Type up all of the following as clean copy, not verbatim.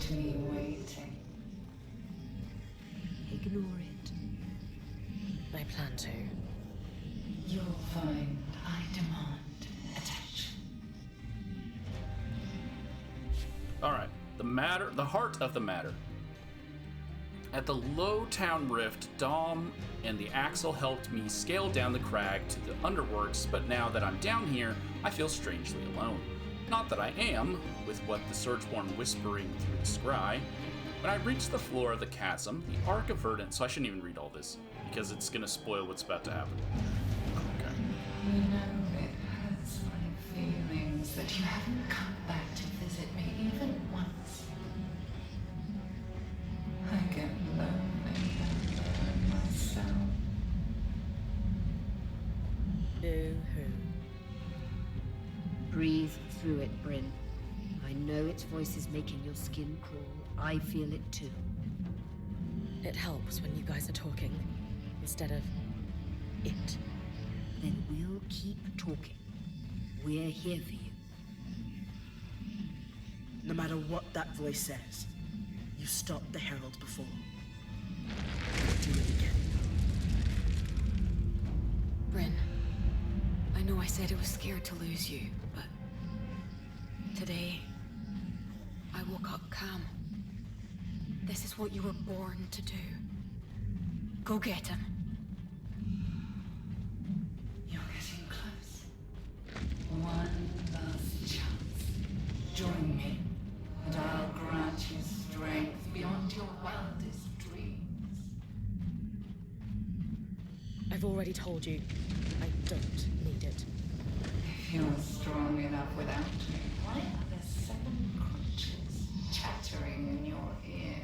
left me waiting. Ignore it. I plan to. You'll find I demand attention. Alright, the heart of the matter. At the low town rift, Dom and the Axle helped me scale down the crag to the underworks, but now that I'm down here, I feel strangely alone. Not that I am, with what the Surgeborn whispering through the scry. When I reach the floor of the chasm, the Arc of Verdant, so I shouldn't even read all this, because it's gonna spoil what's about to happen. Okay. You know, it hurts my feelings that you haven't come back to visit me even once. I get lonely down there myself. Boo-hoo. Breathe through it, Bryn. I know its voice is making your skin crawl. I feel it too. It helps when you guys are talking, instead of it. Then we'll keep talking. We're here for you. No matter what that voice says, you stopped the Herald before. Do it again. Bryn, I know I said I was scared to lose you, but today, I woke up calm. This is what you were born to do. Go get him. You're getting close. One last chance. Join me, and I'll grant you strength beyond your wildest dreams. I've already told you, I don't need it. If you're strong enough without me, why are there 7 creatures chattering in your ear?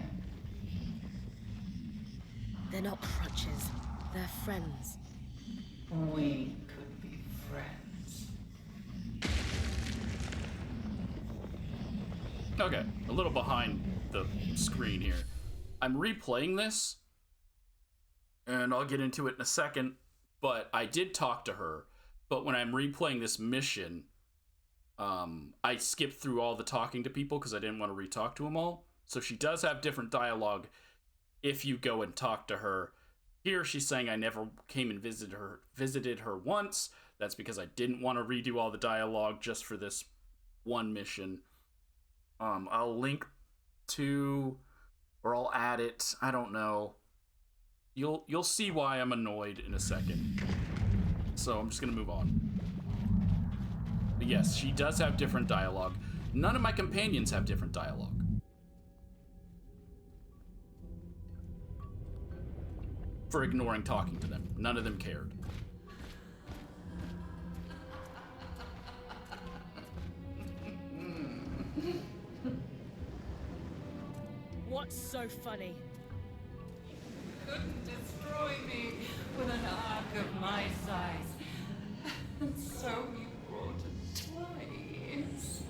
They're not crutches, they're friends. We could be friends. Okay, a little behind the screen here. I'm replaying this, and I'll get into it in a second, but I did talk to her. But when I'm replaying this mission, I skipped through all the talking to people because I didn't want to re-talk to them all. So she does have different dialogue if you go and talk to her. Here she's saying I never came and visited her once. That's because I didn't want to redo all the dialogue just for this one mission. I'll link to, or I'll add it. I don't know. You'll see why I'm annoyed in a second. So I'm just gonna move on. But yes, she does have different dialogue. None of my companions have different dialogue. For ignoring talking to them. None of them cared. What's so funny? Couldn't destroy me with an arc of my size. And so you brought a toy instead.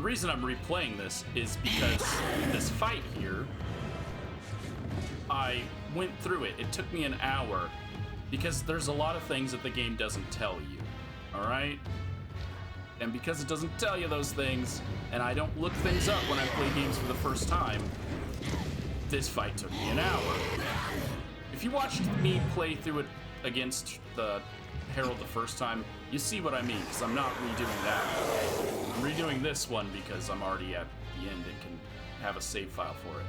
reason I'm replaying this is because this fight here, I went through it. It took me an hour because there's a lot of things that the game doesn't tell you, all right? And because it doesn't tell you those things, and I don't look things up when I play games for the first time, this fight took me an hour. If you watched me play through it against the Herald the first time, you see what I mean, because I'm not redoing that. I'm redoing this one because I'm already at the end and can have a save file for it.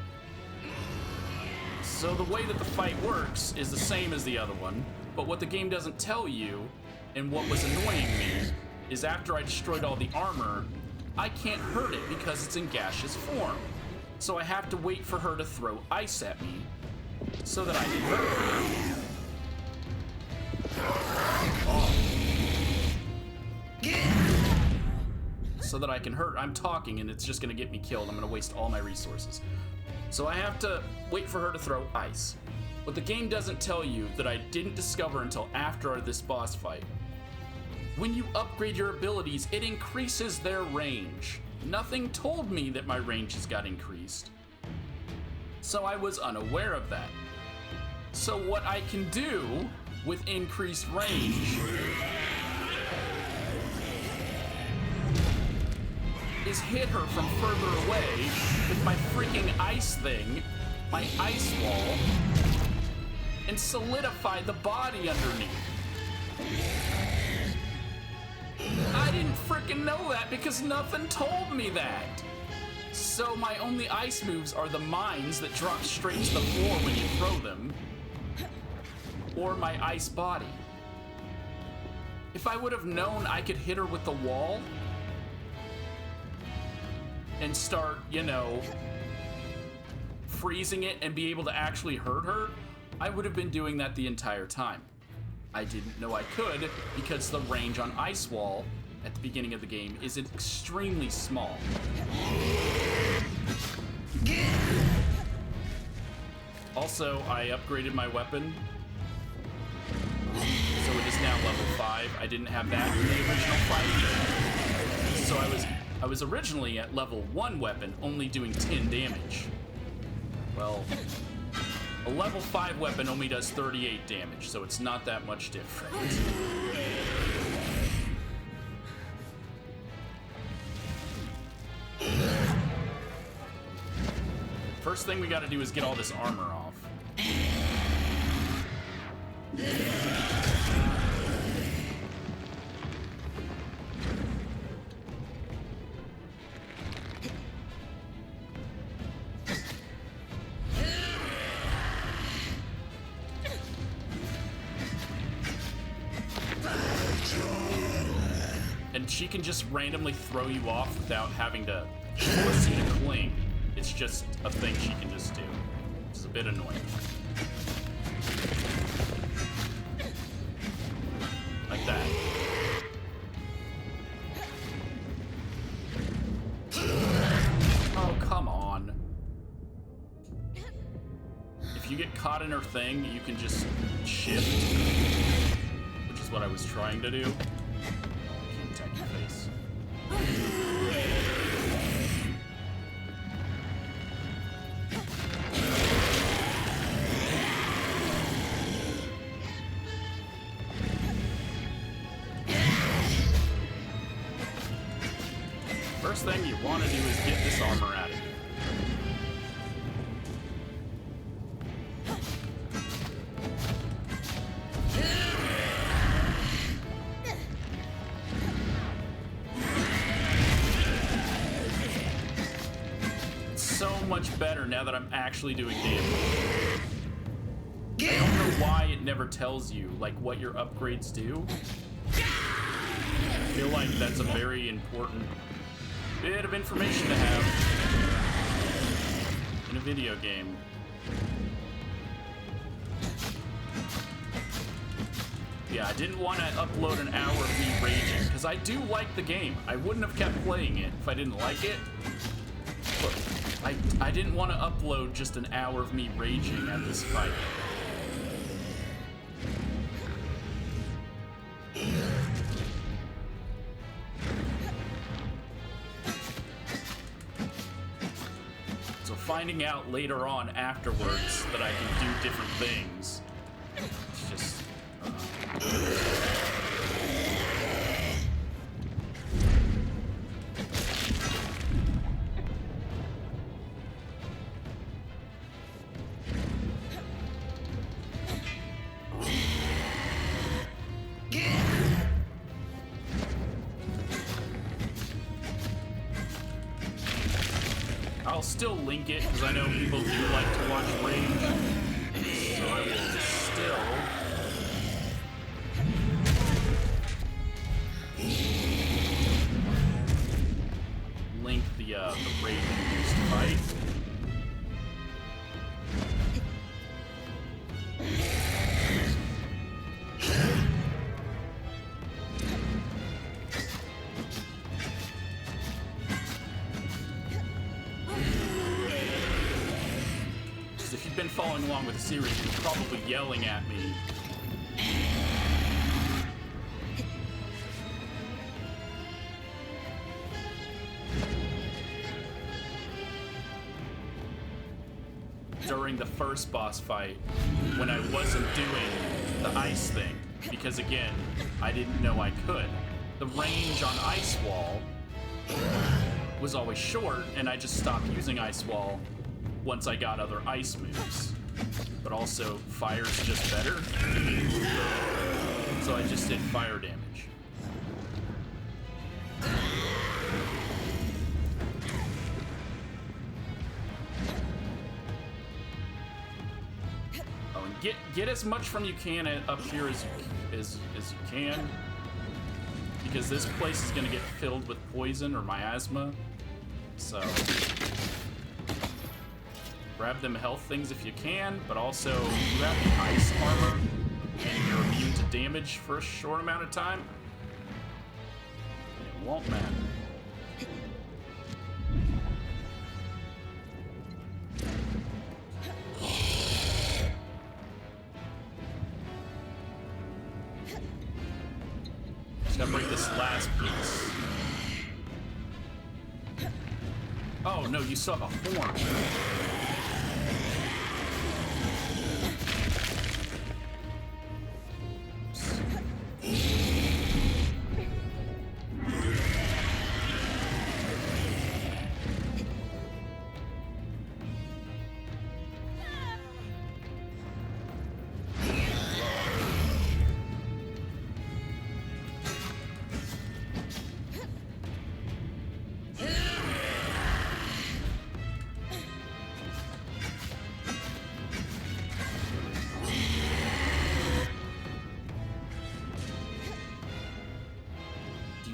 So the way that the fight works is the same as the other one, but what the game doesn't tell you, and what was annoying me, is after I destroyed all the armor, I can't hurt it because it's in gaseous form. So I have to wait for her to throw ice at me so that I can hurt her. So that I can hurt. I'm talking and it's just gonna get me killed. I'm gonna waste all my resources. So I have to wait for her to throw ice. What the game doesn't tell you that I didn't discover until after this boss fight. When you upgrade your abilities, it increases their range. Nothing told me that my ranges got increased. So I was unaware of that. So what I can do with increased range is hit her from further away with my freaking ice thing, my ice wall, and solidify the body underneath. I didn't freaking know that because nothing told me that. So my only ice moves are the mines that drop straight to the floor when you throw them, or my ice body. If I would have known I could hit her with the wall and start, you know, freezing it and be able to actually hurt her, I would have been doing that the entire time. I didn't know I could because the range on Ice Wall at the beginning of the game is extremely small. Also, I upgraded my weapon, so it is now level 5. I didn't have that in the original fight. So I was originally at level 1 weapon, only doing 10 damage. Well, a level 5 weapon only does 38 damage, so it's not that much different. First thing we gotta do is get all this armor off. And she can just randomly throw you off without having to force you to cling. It's just a thing she can just do. It's a bit annoying. Like that. Oh, come on. If you get caught in her thing, you can just shift, which is what I was trying to do. Can't attack your face. First thing you want to do is get this armor out of here. It's so much better now that I'm actually doing damage. I don't know why it never tells you, like, what your upgrades do. I feel like that's a very important bit of information to have in a video game. Yeah, I didn't want to upload an hour of me raging, because I do like the game. I wouldn't have kept playing it if I didn't like it. But I didn't want to upload just an hour of me raging at this fight. finding out later on afterwards that I can do different things. It's just... I'll still link it because I know people do like to watch Rage. So I will still link the Rage-induced fight. If you've been following along with the series, you're probably yelling at me. During the first boss fight, when I wasn't doing the ice thing, because again, I didn't know I could. The range on Ice Wall was always short, and I just stopped using Ice Wall once I got other ice moves. But also, fire's just better. So I just did fire damage. Oh, and get as much from you can up here as you can. Because this place is gonna get filled with poison or miasma. So grab them health things if you can, but also you have the ice armor and you're immune to damage for a short amount of time. It won't matter. Just gotta break this last piece. Oh no, you still have a horn.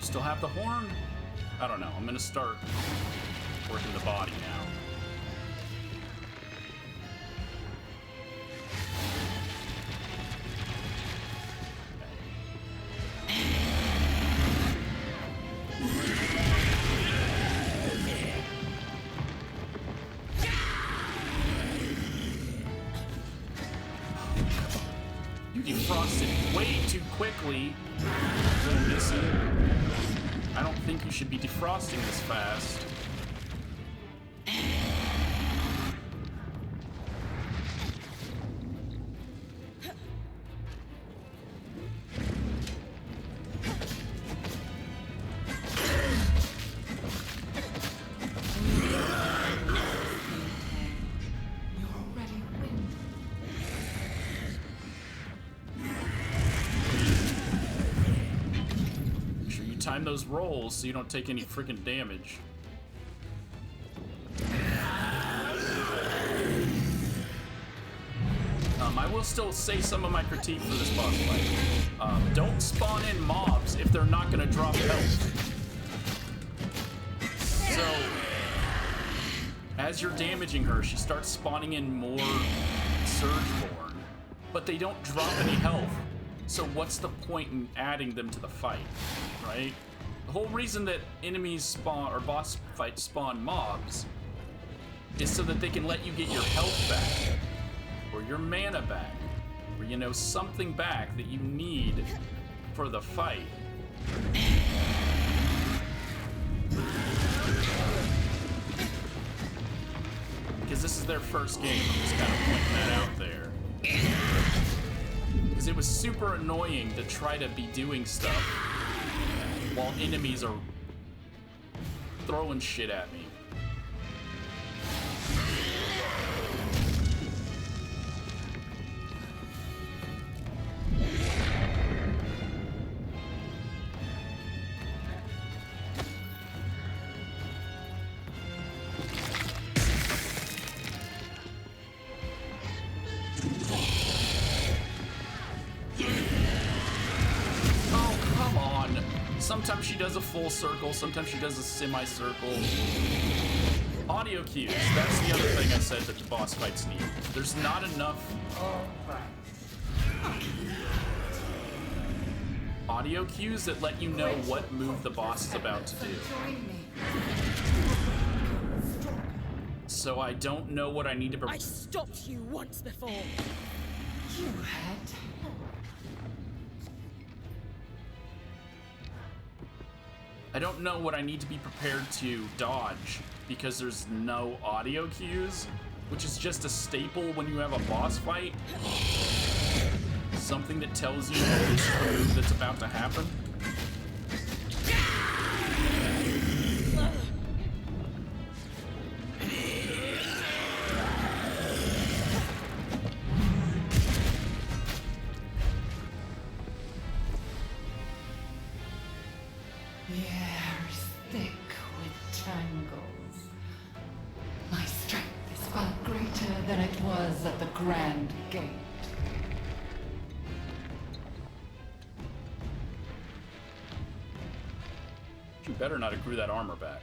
Still have the horn? I don't know. I'm gonna start working the body now. You defrosted way too quickly. I don't think you should be defrosting this fast. Time those rolls so you don't take any freaking damage. I will still say some of my critique for this boss fight. Don't spawn in mobs if they're not going to drop health. So, as you're damaging her, she starts spawning in more Surgeborn, but they don't drop any health. So what's the point in adding them to the fight, right? The whole reason that enemies spawn, or boss fights spawn mobs, is so that they can let you get your health back, or your mana back, or, you know, something back that you need for the fight. because this is their first game. I'm just kind of pointing that out there. Because it was super annoying to try to be doing stuff while enemies are throwing shit at me. Sometimes she does a full circle, sometimes she does a semi-circle. Audio cues, that's the other thing I said that the boss fights need. There's not enough audio cues that let you know what move the boss is about to do. So I don't know what I need to I stopped you once before. You had. I don't know what I need to be prepared to dodge because there's no audio cues, which is just a staple when you have a boss fight. Something that tells you this is the move that's about to happen. At the Grand Gate. She better not have grew that armor back.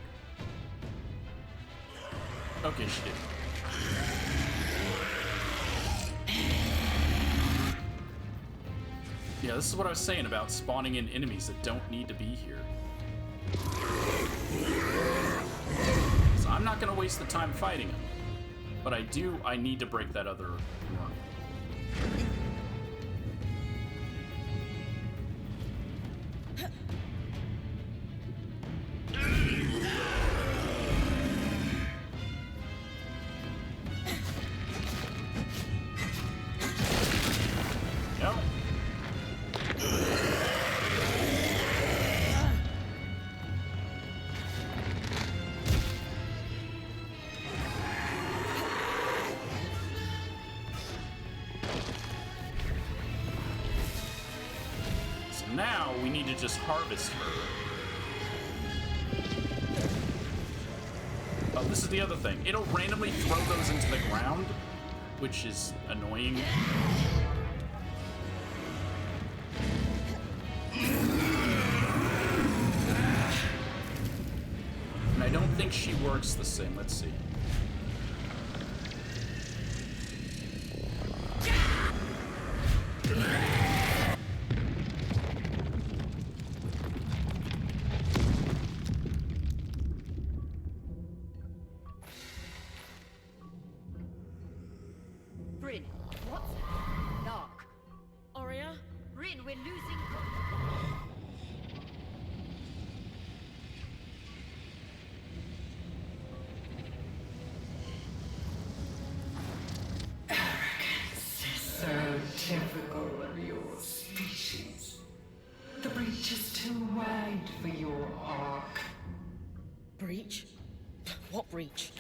Okay, she did. Yeah, this is what I was saying about spawning in enemies that don't need to be here. So I'm not gonna waste the time fighting them. But I need to break that other run. Yep. Now we need to just harvest her. Oh, this is the other thing. It'll randomly throw those into the ground, which is annoying. And I don't think she works the same. Let's see. Bryn, what's dark? Aria? Bryn, we're losing. Arrogance is so typical of your species. The breach is too wide for your arc. Breach? What breach?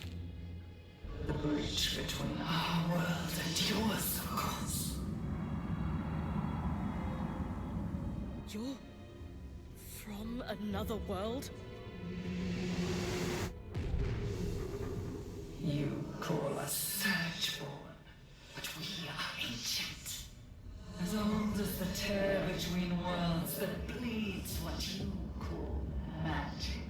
The breach between our world and yours, of course. You're from another world? You call us Surgeborn, but we are ancient. As old as the tear between worlds that bleeds what you call magic.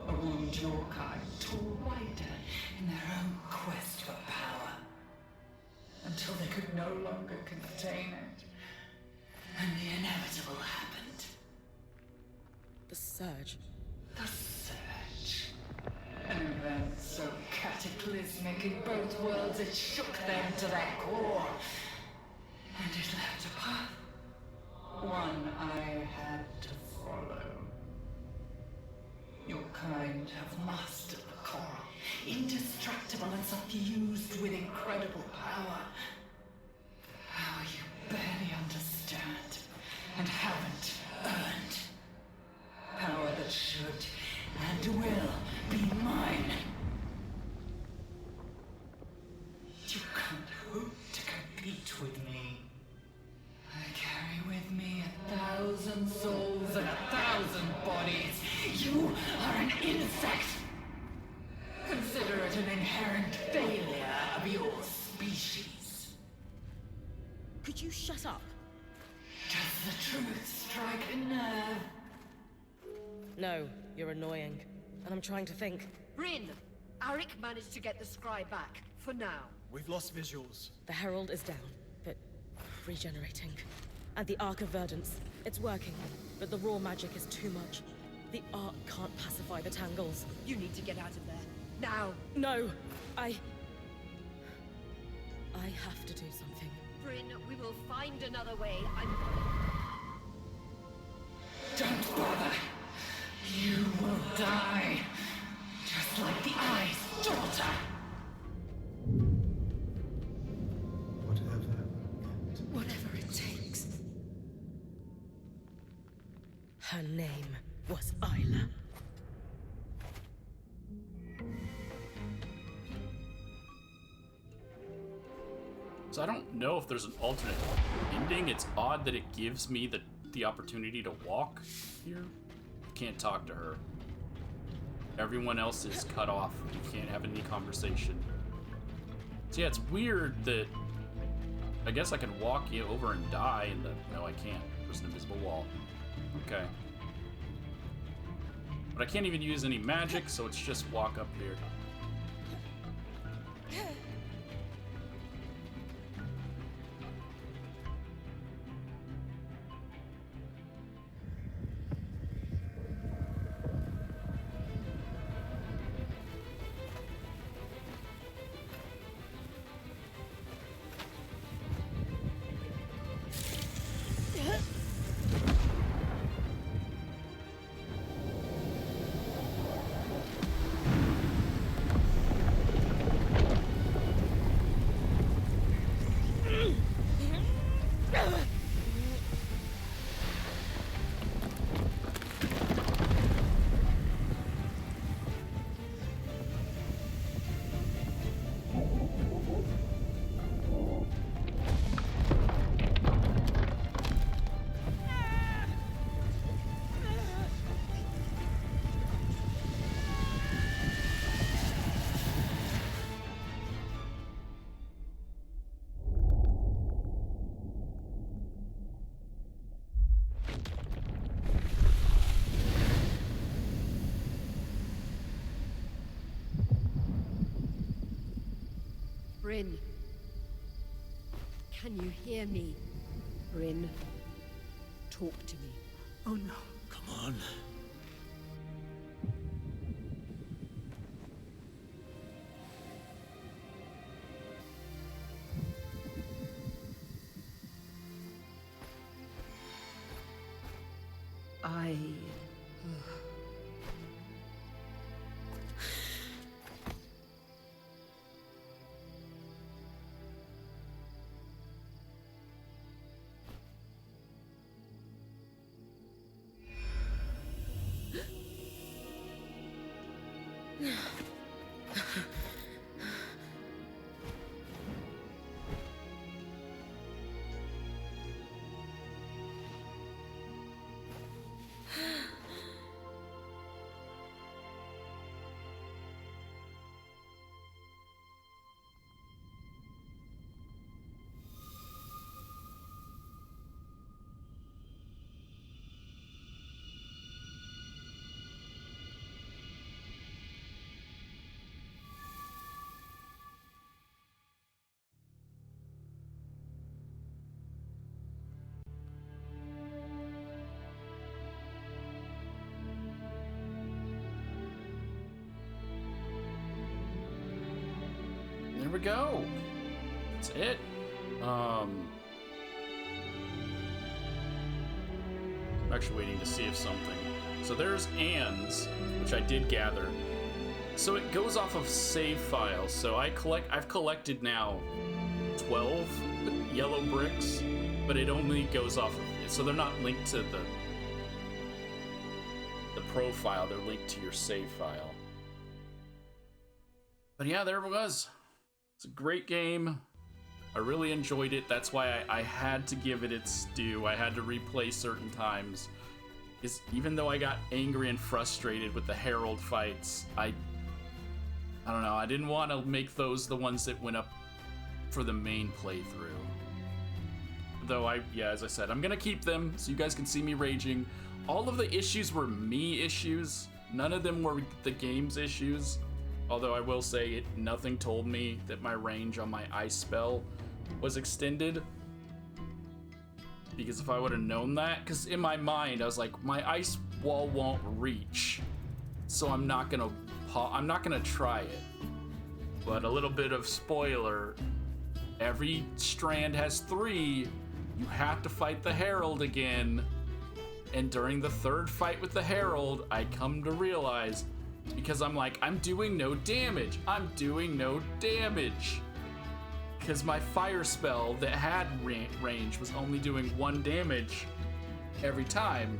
A wound your kind tore wider in their own quest for power. Until they could no longer contain it. And the inevitable happened. The Surge. The Surge. An event so cataclysmic in both worlds it shook them to their core. And it left a path. One I had to follow. Your kind have mastered the coral, indestructible and suffused with incredible power. Power you barely understand and haven't earned. Power that should and will be mine. You can't hope to compete with me. I carry with me 1,000 souls and 1,000 bodies. You are an insect. Consider it an inherent failure of your species. Could you shut up? Does the truth strike a nerve? No, you're annoying. And I'm trying to think. Bryn! Arik managed to get the scry back, for now. We've lost visuals. The Herald is down, but regenerating. And the Arc of Verdance, it's working, but the raw magic is too much. The Arc can't pacify the Tangles. You need to get out of there. Now! No! I have to do something. Bryn, we will find another way. Don't bother. You will die. Just like the Eye's daughter. Whatever it takes. Her name was Isla. So I don't know if there's an alternate ending. It's odd that it gives me the opportunity to walk here. Can't talk to her. Everyone else is cut off. You can't have any conversation. So yeah, it's weird that I guess I can walk you over and die, and no, I can't. There's an invisible wall. Okay. But I can't even use any magic, so it's just walk up here. Bryn. Can you hear me? Bryn, talk to me. Oh no. Come on. I... There we go. That's it. I'm actually waiting to see if something So there's ands, which I did gather. So it goes off of save files. So I've collected now 12 yellow bricks, but it only goes off of it. So they're not linked to the profile, they're linked to your save file. But yeah, there it was. It's a great game. I really enjoyed it. That's why I had to give it its due. I had to replay certain times. Because even though I got angry and frustrated with the Herald fights, I don't know, I didn't want to make those the ones that went up for the main playthrough. Though as I said, I'm gonna keep them so you guys can see me raging. All of the issues were me issues. None of them were the game's issues. Although I will say nothing told me that my range on my ice spell was extended. Because if I would have known that, because in my mind I was like, my ice wall won't reach, so I'm not gonna try it. But a little bit of spoiler: every strand has 3. You have to fight the Herald again. And during the 3rd fight with the Herald, I come to realize, because I'm like, I'm doing no damage. Because my fire spell that had range was only doing 1 damage every time.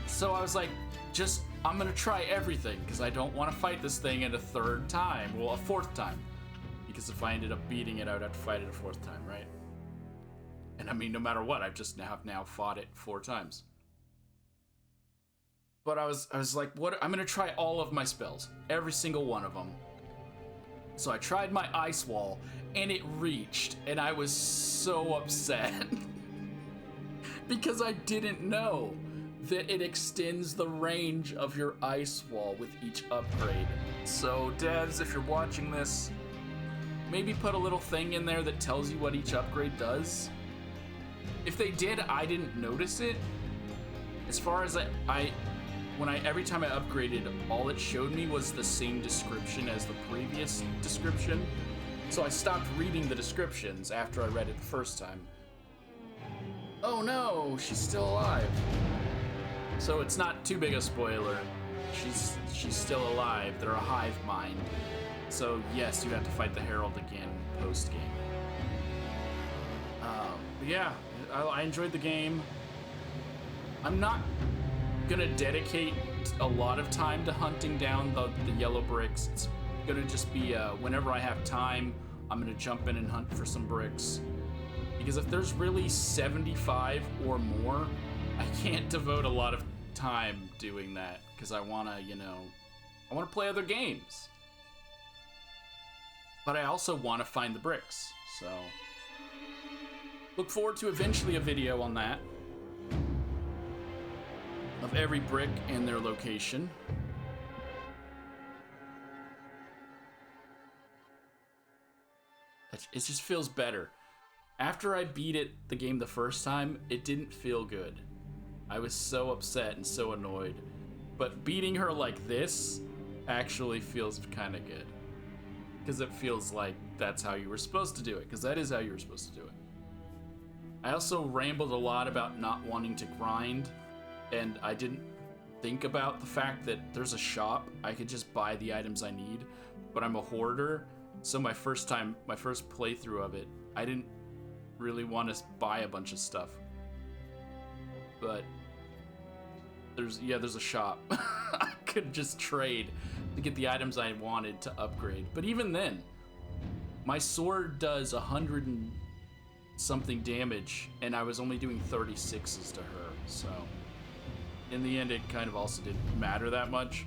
So I was like, I'm gonna try everything, because I don't want to fight this thing a 3rd time. Well, a 4th time. Because if I ended up beating it, I would have to fight it a 4th time, right? And I mean, no matter what, I've just now fought it 4 times. But I was like, what? I'm gonna try all of my spells, every single one of them. So I tried my ice wall, and it reached, and I was so upset because I didn't know that it extends the range of your ice wall with each upgrade. So devs, if you're watching this, maybe put a little thing in there that tells you what each upgrade does. If they did, I didn't notice it. As far as every time I upgraded, all it showed me was the same description as the previous description. So I stopped reading the descriptions after I read it the first time. Oh no, she's still alive. So it's not too big a spoiler. She's still alive. They're a hive mind. So yes, you have to fight the Herald again post-game. Yeah, I enjoyed the game. I'm not gonna dedicate a lot of time to hunting down the yellow bricks. It's gonna just be whenever I have time, I'm gonna jump in and hunt for some bricks. Because if there's really 75 or more, I can't devote a lot of time doing that, because I wanna play other games. But I also wanna find the bricks, so look forward to eventually a video on that, of every brick and their location. It just feels better. After I beat the game the first time, it didn't feel good. I was so upset and so annoyed. But beating her like this actually feels kind of good. Because it feels like that's how you were supposed to do it. Because that is how you were supposed to do it. I also rambled a lot about not wanting to grind. And I didn't think about the fact that there's a shop. I could just buy the items I need. But I'm a hoarder. So my first playthrough of it, I didn't really want to buy a bunch of stuff. But there's a shop. I could just trade to get the items I wanted to upgrade. But even then, my sword does 100 and something damage, and I was only doing 36s to her. So in the end, it kind of also didn't matter that much.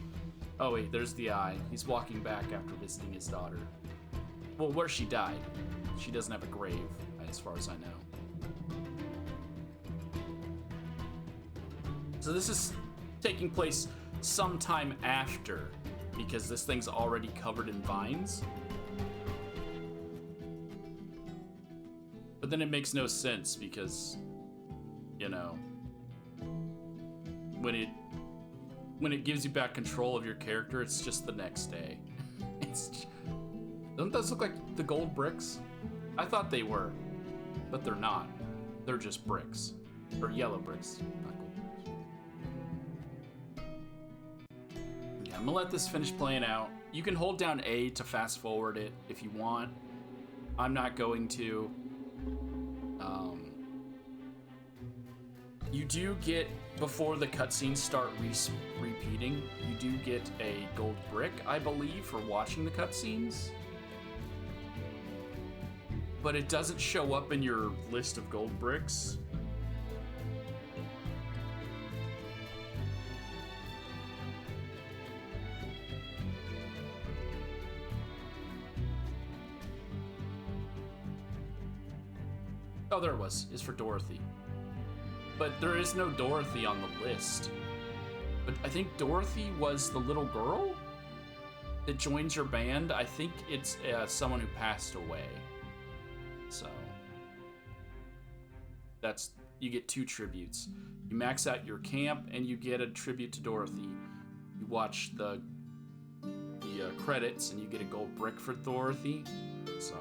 Oh wait, there's the eye. He's walking back after visiting his daughter. Well, where she died. She doesn't have a grave, as far as I know. So this is taking place sometime after, because this thing's already covered in vines. But then it makes no sense because, when it gives you back control of your character, it's just the next day. Doesn't those look like the gold bricks? I thought they were, but they're not. They're just bricks. Or yellow bricks, not gold bricks. I'm gonna let this finish playing out. You can hold down A to fast forward it if you want. I'm not going to. You do get, before the cutscenes start repeating, you do get a gold brick, I believe, for watching the cutscenes. But it doesn't show up in your list of gold bricks. Oh, there it was. It's for Dorothy. But there is no Dorothy on the list. But I think Dorothy was the little girl that joins your band. I think it's someone who passed away. So that's, you get 2 tributes. You max out your camp and you get a tribute to Dorothy. You watch the credits and you get a gold brick for Dorothy. So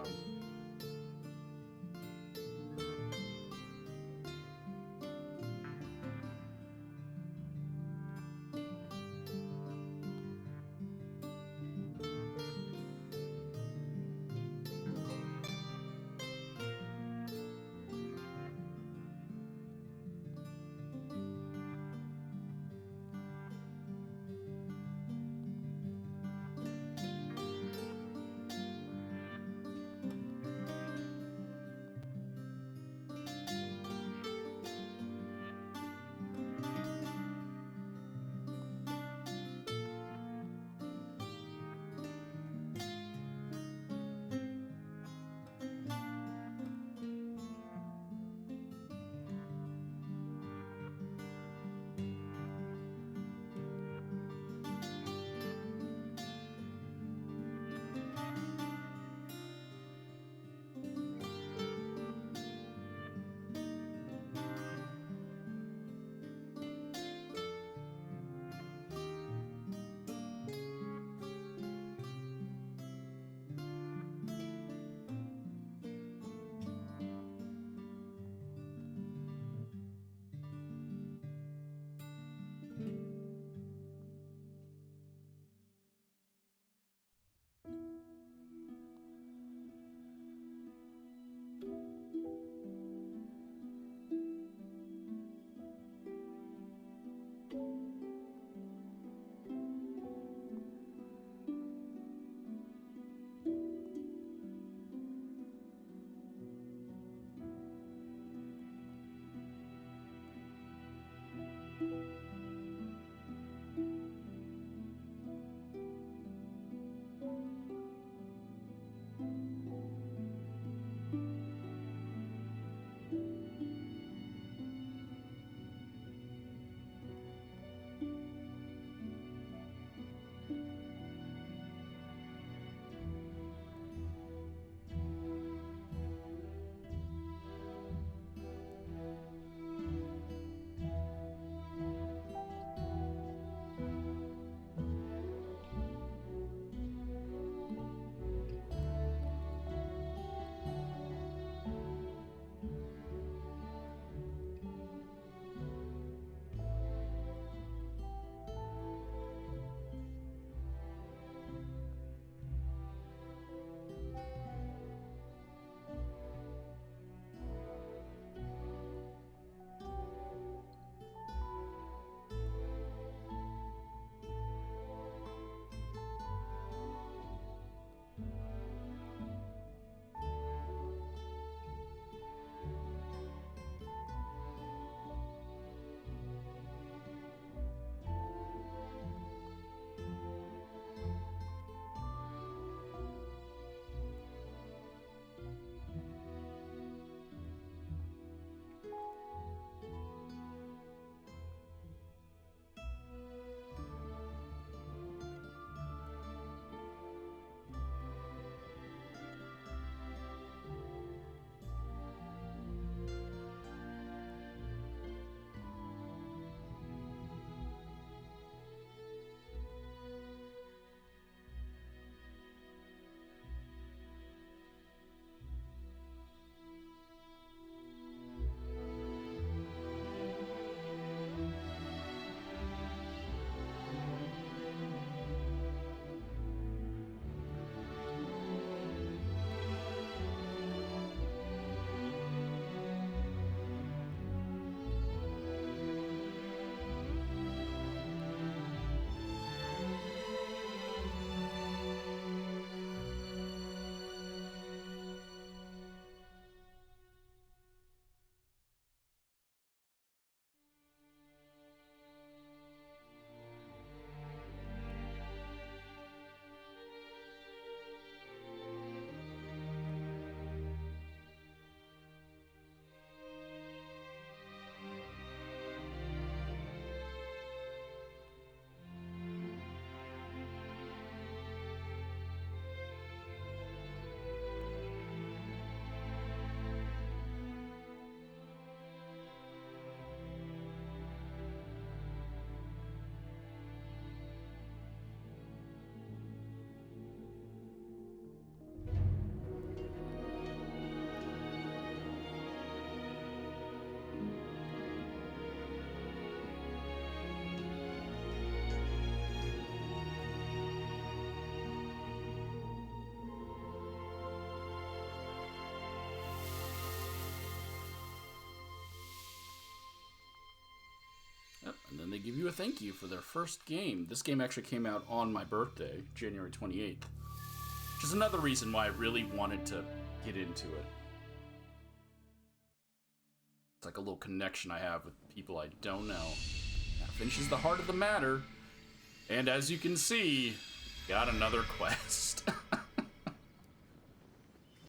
to give you a thank you for their first game. This game actually came out on my birthday, January 28th, which is another reason why I really wanted to get into it. It's like a little connection I have with people I don't know. That finishes the heart of the matter. And as you can see, got another quest.